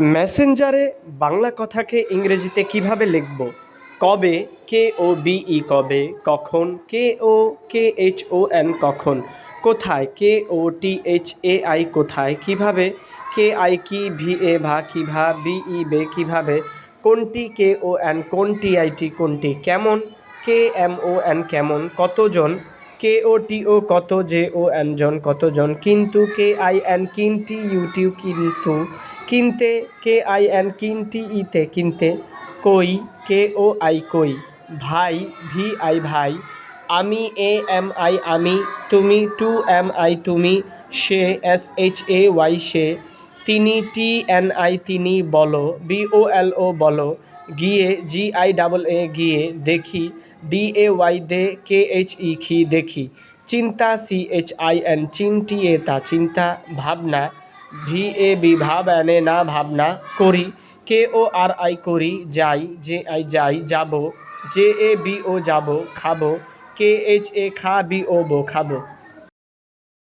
মেসেঞ্জারে বাংলা কথাকে ইংরেজিতে কিভাবে লিখব? কবে, KOBE কবে, কখন, KOKHON কখন, কোথায়, KOTHAI কোথায়, কিভাবে, KI কি, VA ভা কিভা, BE বে কিভাবে, কোনটি, KON কোনটি, কোনটি, কেমন, KMON কেমন, কতজন, KOTO কত, JON জন কতজন, কিন্তু, KIN কিনটি কিন্তু, কিনতে, KIN কিনতে কিনতে, কই, KOI কই, ভাই, VI ভাই, আমি, AMI আমি, তুমি, 2MI তুমি, সে, SHAY সে, তিনি, TNI তিনি, বলো, BOLO বলো, গিয়ে, GIAA গিয়ে, দেখি, DAY দে, KHE খি দেখি, চিন্তা, CHIN চিন্তা চিন্তা, ভাবনা, VAB ভাবনা না ভাবনা, করি, KORI করি, যাই, JI যাই, যাব, JABO যাব, খাবো, KHA খাবো, খাবো।